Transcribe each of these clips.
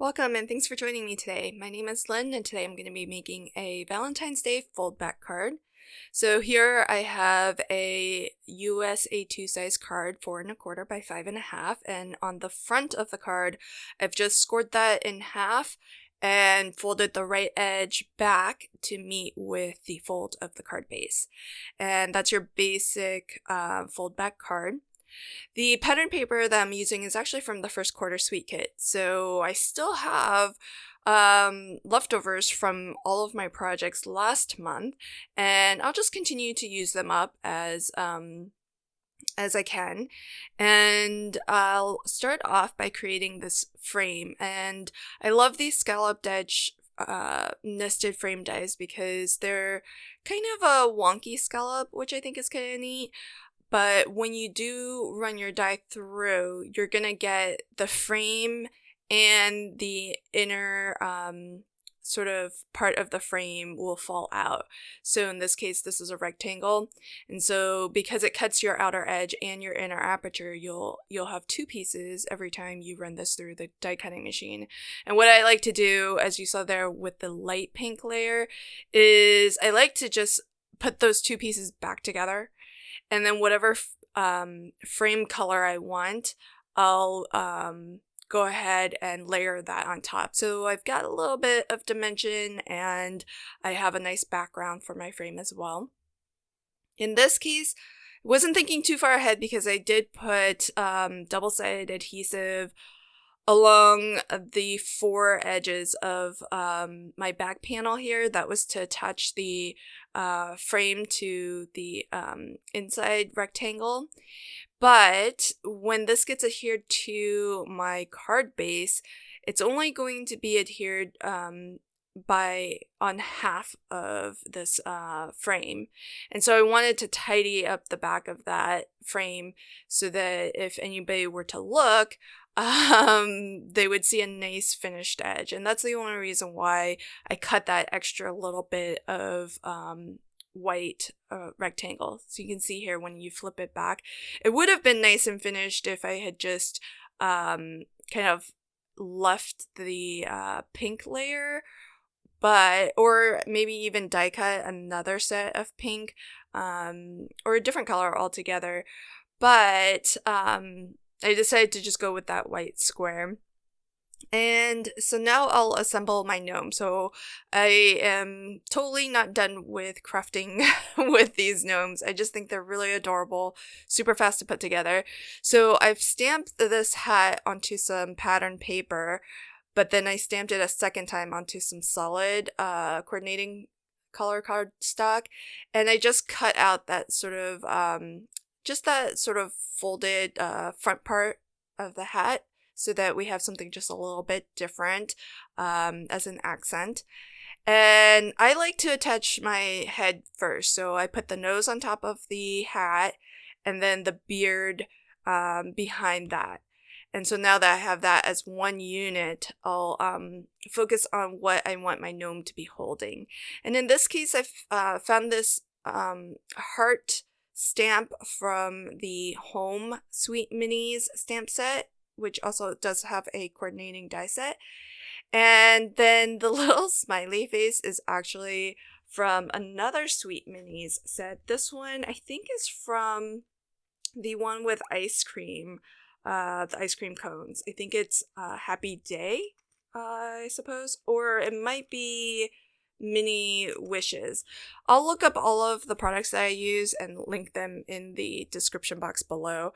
Welcome and thanks for joining me today. My name is Lynn and today I'm going to be making a Valentine's Day foldback card. So here I have a US A2 size card, 4 1/4 by 5 1/2, and on the front of the card I've just scored that in half and folded the right edge back to meet with the fold of the card base. And that's your basic foldback card. The pattern paper that I'm using is actually from the first quarter sweet kit, so I still have leftovers from all of my projects last month, and I'll just continue to use them up as I can. And I'll start off by creating this frame, and I love these scalloped edge nested frame dies because they're kind of a wonky scallop, which I think is kind of neat. But when you do run your die through, you're going to get the frame and the inner sort of part of the frame will fall out. So in this case, this is a rectangle. And so because it cuts your outer edge and your inner aperture, you'll have two pieces every time you run this through the die cutting machine. And what I like to do, as you saw there with the light pink layer, is I like to just put those two pieces back together. And then whatever frame color I want, I'll go ahead and layer that on top. So I've got a little bit of dimension and I have a nice background for my frame as well. In this case, I wasn't thinking too far ahead because I did put double-sided adhesive along the four edges of my back panel here. That was to attach the frame to the inside rectangle. But when this gets adhered to my card base, it's only going to be adhered on half of this frame. And so I wanted to tidy up the back of that frame so that if anybody were to look, they would see a nice finished edge. And that's the only reason why I cut that extra little bit of white rectangle. So you can see here when you flip it back, it would have been nice and finished if I had just kind of left the pink layer, or maybe even die cut another set of pink or a different color altogether. But I decided to just go with that white square. And so now I'll assemble my gnome. So I am totally not done with crafting with these gnomes. I just think they're really adorable, super fast to put together. So I've stamped this hat onto some pattern paper, but then I stamped it a second time onto some solid coordinating color cardstock. And I just cut out that sort of folded front part of the hat so that we have something just a little bit different as an accent. And I like to attach my head first. So I put the nose on top of the hat and then the beard behind that. And so now that I have that as one unit, I'll focus on what I want my gnome to be holding. And in this case, I've found this heart stamp from the Home Sweet Minis stamp set, which also does have a coordinating die set. And then the little smiley face is actually from another Sweet Minis set. This one I think is from the one with ice cream, the ice cream cones. I think it's Happy Day, I suppose, or it might be Mini Wishes. I'll look up all of the products that I use and link them in the description box below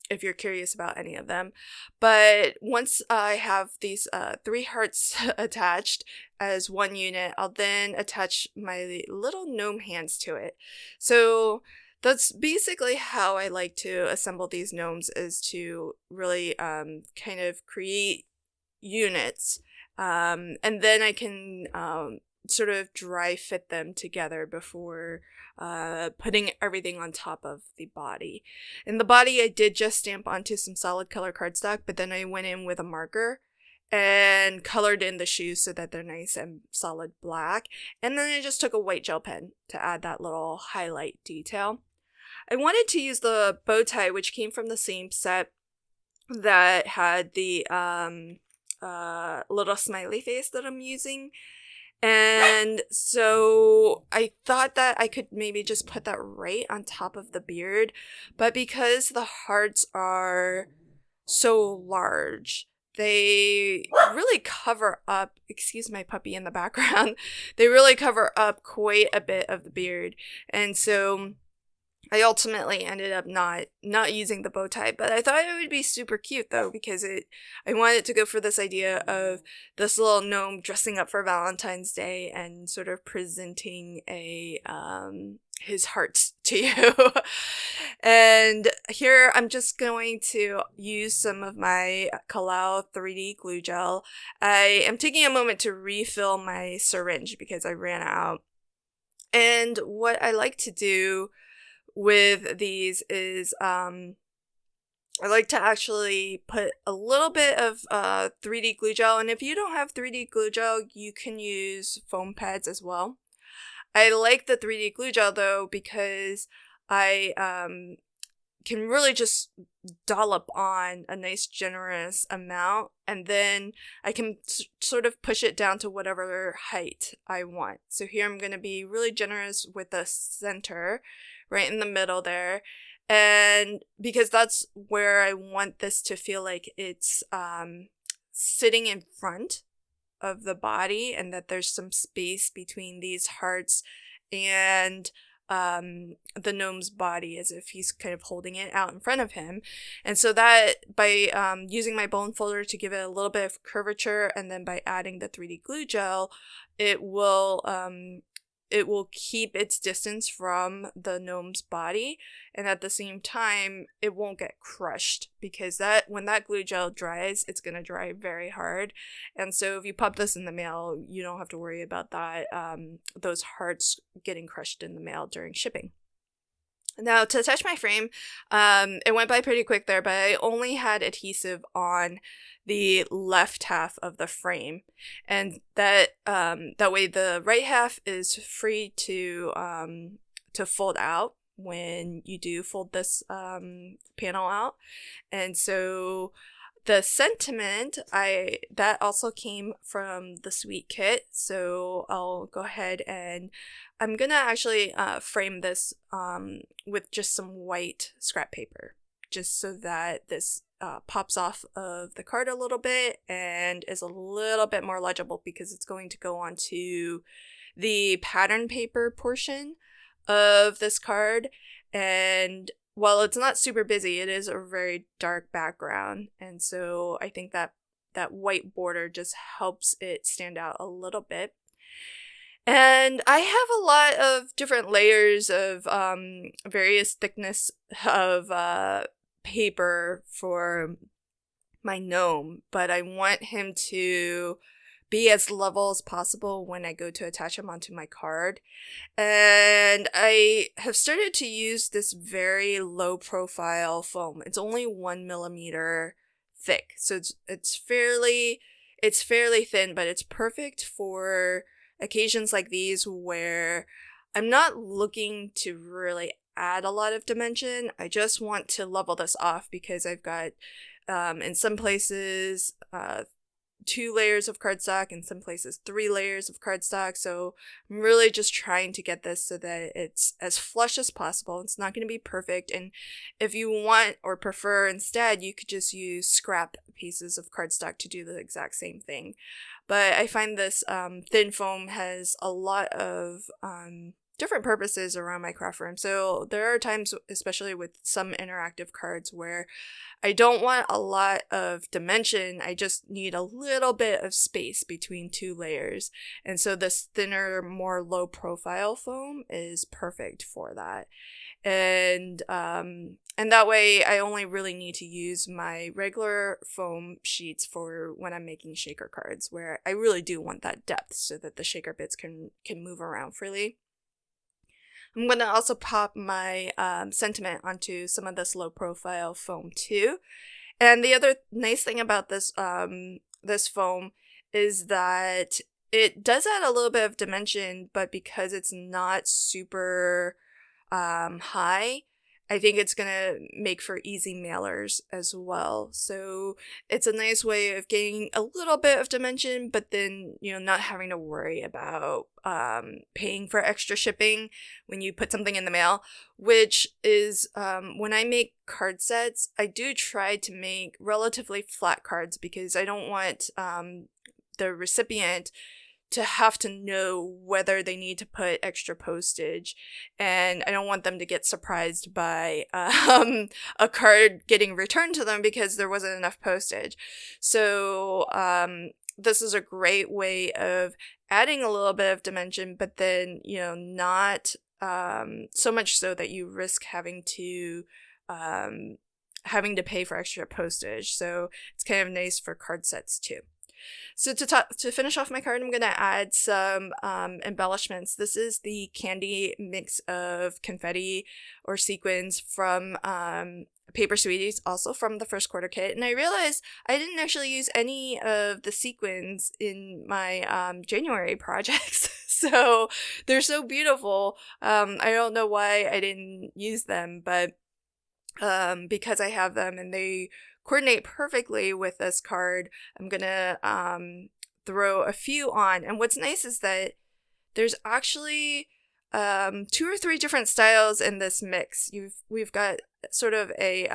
if you're curious about any of them. But once I have these 3 hearts attached as one unit, I'll then attach my little gnome hands to it. So that's basically how I like to assemble these gnomes, is to really kind of create units. And then I can sort of dry fit them together before putting everything on top of the body. And the body I did just stamp onto some solid color cardstock, but then I went in with a marker and colored in the shoes so that they're nice and solid black. And then I just took a white gel pen to add that little highlight detail. I wanted to use the bow tie, which came from the same set that had the little smiley face that I'm using. And so I thought that I could maybe just put that right on top of the beard, but because the hearts are so large, they really cover up, excuse my puppy in the background, they really cover up quite a bit of the beard. And so I ultimately ended up not using the bow tie, but I thought it would be super cute though, because I wanted to go for this idea of this little gnome dressing up for Valentine's Day and sort of presenting a his heart to you. And here I'm just going to use some of my Kalau 3D glue gel. I am taking a moment to refill my syringe because I ran out. And what I like to do with these is I like to actually put a little bit of 3D glue gel, and if you don't have 3D glue gel, you can use foam pads as well. I like the 3D glue gel though because I can really just dollop on a nice generous amount, and then I can sort of push it down to whatever height I want. So here I'm going to be really generous with the center, right in the middle there. And because that's where I want this to feel like it's sitting in front of the body, and that there's some space between these hearts and the gnome's body, as if he's kind of holding it out in front of him. And so that by using my bone folder to give it a little bit of curvature, and then by adding the 3D glue gel, it will keep its distance from the gnome's body, and at the same time it won't get crushed, because when that glue gel dries, it's going to dry very hard. And so if you pop this in the mail, you don't have to worry about that those hearts getting crushed in the mail during shipping. Now, to attach my frame, it went by pretty quick there, but I only had adhesive on the left half of the frame, and that way the right half is free to fold out when you do fold this panel out. And so the sentiment, that also came from the Sweet Kit, so I'll go ahead and I'm gonna actually frame this with just some white scrap paper, just so that this pops off of the card a little bit and is a little bit more legible, because it's going to go onto the pattern paper portion of this card. And while it's not super busy, it is a very dark background, and so I think that white border just helps it stand out a little bit. And I have a lot of different layers of various thickness of paper for my gnome, but I want him to be as level as possible when I go to attach him onto my card. And I have started to use this very low profile foam. It's only 1 millimeter thick, so it's fairly thin, but it's perfect for occasions like these where I'm not looking to really add a lot of dimension. I just want to level this off, because I've got in some places 2 layers of cardstock, in some places 3 layers of cardstock. So I'm really just trying to get this so that it's as flush as possible. It's not going to be perfect, and if you want or prefer instead, you could just use scrap pieces of cardstock to do the exact same thing. But I find this thin foam has a lot of different purposes around my craft room. So there are times, especially with some interactive cards, where I don't want a lot of dimension. I just need a little bit of space between 2 layers. And so this thinner, more low profile foam is perfect for that. And that way I only really need to use my regular foam sheets for when I'm making shaker cards, where I really do want that depth so that the shaker bits can move around freely. I'm going to also pop my sentiment onto some of this low profile foam too. And the other nice thing about this this foam is that it does add a little bit of dimension, but because it's not super high, I think it's going to make for easy mailers as well. So it's a nice way of getting a little bit of dimension, but then, not having to worry about paying for extra shipping when you put something in the mail, which is when I make card sets, I do try to make relatively flat cards because I don't want the recipient to have to know whether they need to put extra postage, and I don't want them to get surprised by a card getting returned to them because there wasn't enough postage. So this is a great way of adding a little bit of dimension, but then not so much so that you risk having to pay for extra postage. So it's kind of nice for card sets too. So to finish off my card, I'm going to add some embellishments. This is the candy mix of confetti or sequins from Paper Sweeties, also from the first quarter kit. And I realized I didn't actually use any of the sequins in my January projects. So they're so beautiful. I don't know why I didn't use them, but because I have them and they coordinate perfectly with this card, I'm gonna throw a few on. And what's nice is that there's actually 2 or 3 different styles in this mix. We've got sort of a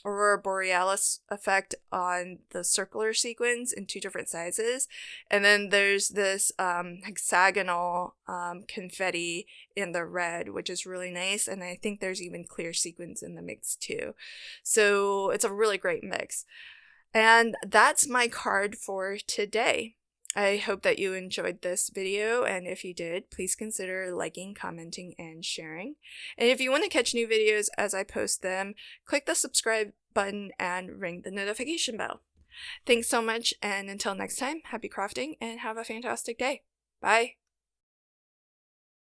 Aurora Borealis effect on the circular sequins in 2 different sizes, and then there's this hexagonal confetti in the red, which is really nice, and I think there's even clear sequins in the mix too. So it's a really great mix. And that's my card for today. I hope that you enjoyed this video, and if you did, please consider liking, commenting, and sharing. And if you want to catch new videos as I post them, click the subscribe button and ring the notification bell. Thanks so much, and until next time, happy crafting and have a fantastic day. Bye!